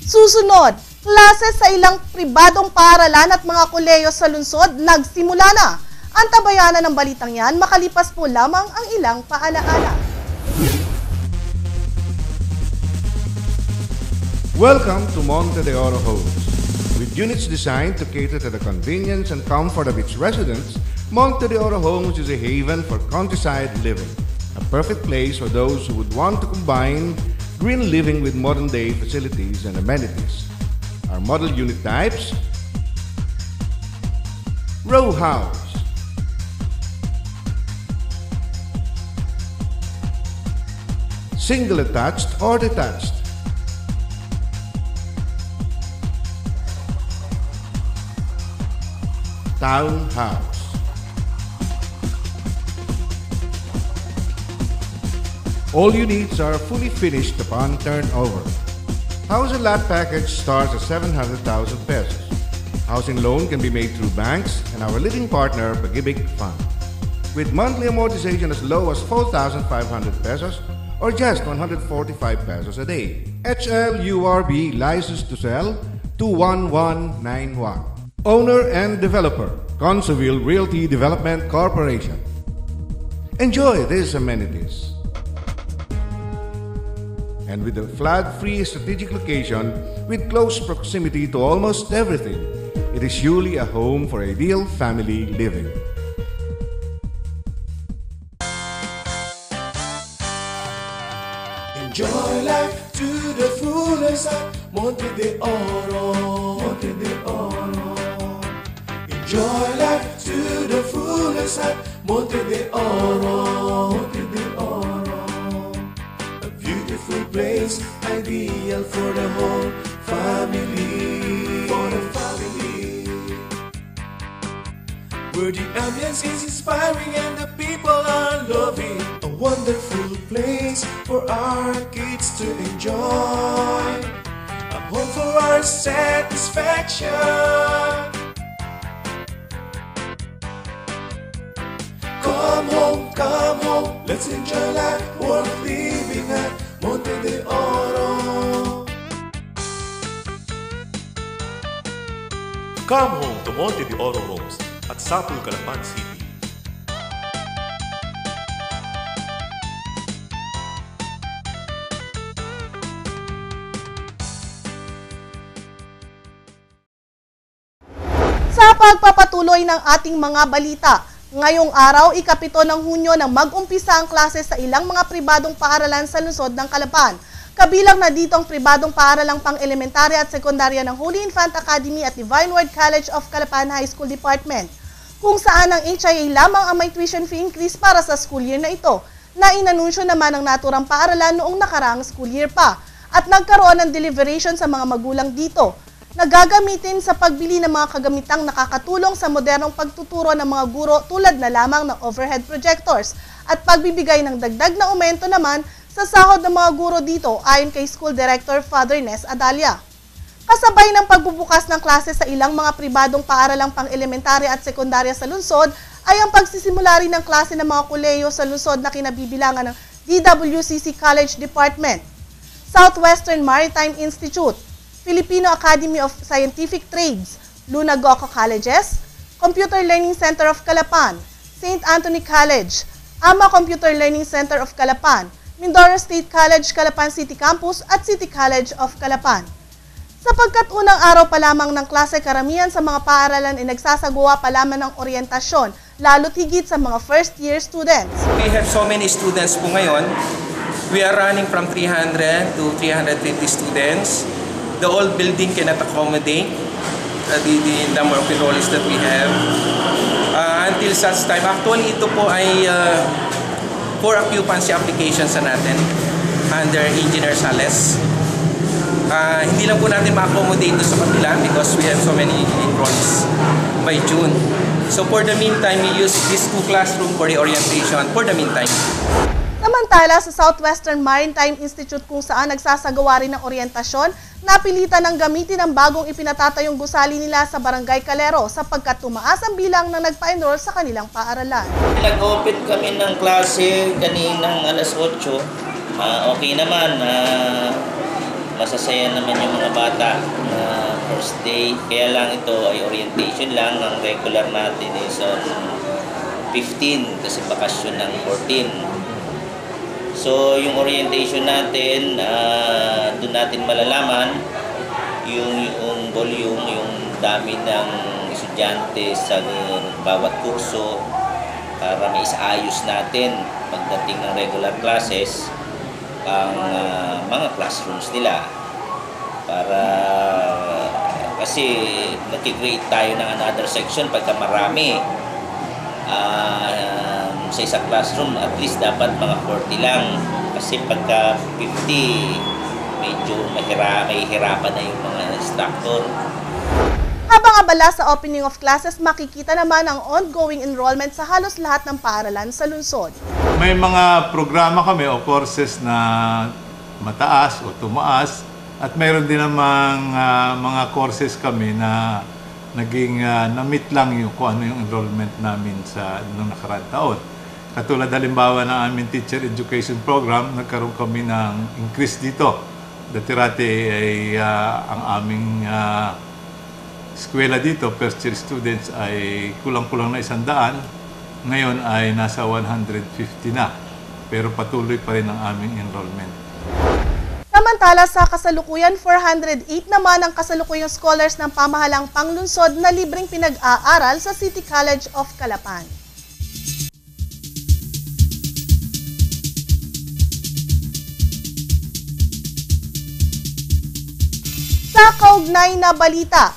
Susunod, klase sa ilang pribadong paaralan at mga kolehiyo sa lungsod nagsimula na. Antabayanan ng balitang yan, makalipas po lamang ang ilang paalaala. Welcome to Monte de Oro Homes. With units designed to cater to the convenience and comfort of its residents, Monte de Oro Homes is a haven for countryside living. A perfect place for those who would want to combine green living with modern-day facilities and amenities. Our model unit types: row house, single attached or detached, townhouse, all units are fully finished upon turnover. House and lot package starts at 700,000 pesos. Housing loan can be made through banks and our leading partner, Pag-ibig Fund, with monthly amortization as low as 4,500 pesos or just 145 pesos a day. HLURB licensed to sell 21191. Owner and developer, Consoville Realty Development Corporation. Enjoy these amenities. And with a flood-free strategic location with close proximity to almost everything, it is surely a home for ideal family living. Enjoy life to the fullest at Monte de Oro, Monte de Oro. Enjoy life to the fullest at Monte de Oro, Monte de Oro. A beautiful place, ideal for the whole family, for the family. Where the ambience is inspiring and the people are loving. A wonderful place for our kids to enjoy. A home for our satisfaction. Come home, let's enjoy life worth living at Monte de Oro. Come home to Monte de Oro Homes at Sapul, Calapan City. Sa pagpapatuloy ng ating mga balita, ngayong araw, ika-7 ng Hunyo nang mag-umpisa ang klase sa ilang mga pribadong paaralan sa lungsod ng Calapan. Kabilang na dito ang pribadong paaralang pang-elementarya at sekundarya ng Holy Infant Academy at Divine Word College of Calapan High School Department, kung saan ang HIA lamang ang may tuition fee increase para sa school year na ito, na inanunsyo naman ng naturang paaralan noong nakaraang school year pa, at nagkaroon ng deliberation sa mga magulang dito, na gagamitin sa pagbili ng mga kagamitang nakakatulong sa modernong pagtuturo ng mga guro tulad na lamang ng overhead projectors at pagbibigay ng dagdag na aumento naman sa sahod ng mga guro dito ayon kay School Director Father Nes Adalia. Kasabay ng pagbubukas ng klase sa ilang mga pribadong paaralang pang-elementarya at sekundarya sa lungsod ay ang pagsisimula rin ng klase ng mga kolehiyo sa lungsod na kinabibilangan ng DWCC College Department, Southwestern Maritime Institute, Filipino Academy of Scientific Trades, Luna Goco Colleges, Computer Learning Center of Calapan, St. Anthony College, Ama Computer Learning Center of Calapan, Mindoro State College, Calapan City Campus at City College of Calapan. Sapagkat unang araw pa lamang ng klase, karamihan sa mga paaralan ay nagsasagawa pa lamang ng oryentasyon, lalo't higit sa mga first-year students. We have so many students po ngayon. We are running from 300 to 350 students. The old building cannot accommodate the number of enrollees that we have. Until such time, actually ito po ay for occupancy applications na natin under Engineer Sales. Hindi lang po natin ma-accommodate sa kapila because we have so many enrollees by June. So for the meantime, we use these 2 classrooms for the orientation for the meantime. Samantala, sa Southwestern Maritime Institute kung saan nagsasagawa rin ng oryentasyon, napilitan ng gamitin ang bagong ipinatatayong gusali nila sa Barangay Calero sapagkat tumaas ang bilang ng nagpa-enroll sa kanilang paaralan. Nag-open kami ng klase kaninang alas 8. Okay naman. masasaya naman yung mga bata na first day. Kaya lang ito ay orientation lang. Ang regular natin is on 15 kasi bakasyon ng 14. So yung orientation natin, doon natin malalaman yung volume, yung dami ng estudyante sa bawat kurso para maisayos natin pagdating ng regular classes ang mga classrooms nila. Para kasi nag-create tayo ng another section pagka marami. Sa isang classroom at least dapat mga 40 lang kasi pagka 50 medyo mahirapan na yung mga instructor. Habang abala sa opening of classes, makikita naman ang ongoing enrollment sa halos lahat ng paaralan sa lungsod. May mga programa kami o courses na mataas o tumaas at mayroon din namang mga courses kami na naging na-meet lang yung kung ano yung enrollment namin sa nung nakaraang taon. Katulad halimbawa ng aming teacher education program, nagkaroon kami ng increase dito. Dati-rati ay ang aming eskwela dito, first year students ay kulang-kulang na 100. Ngayon ay nasa 150 na. Pero patuloy pa rin ang aming enrollment. Samantala sa kasalukuyan, 408 naman ang kasalukuyang scholars ng pamahalang panglunsod na libreng pinag-aaral sa City College of Calapan. Sa kaugnay na balita,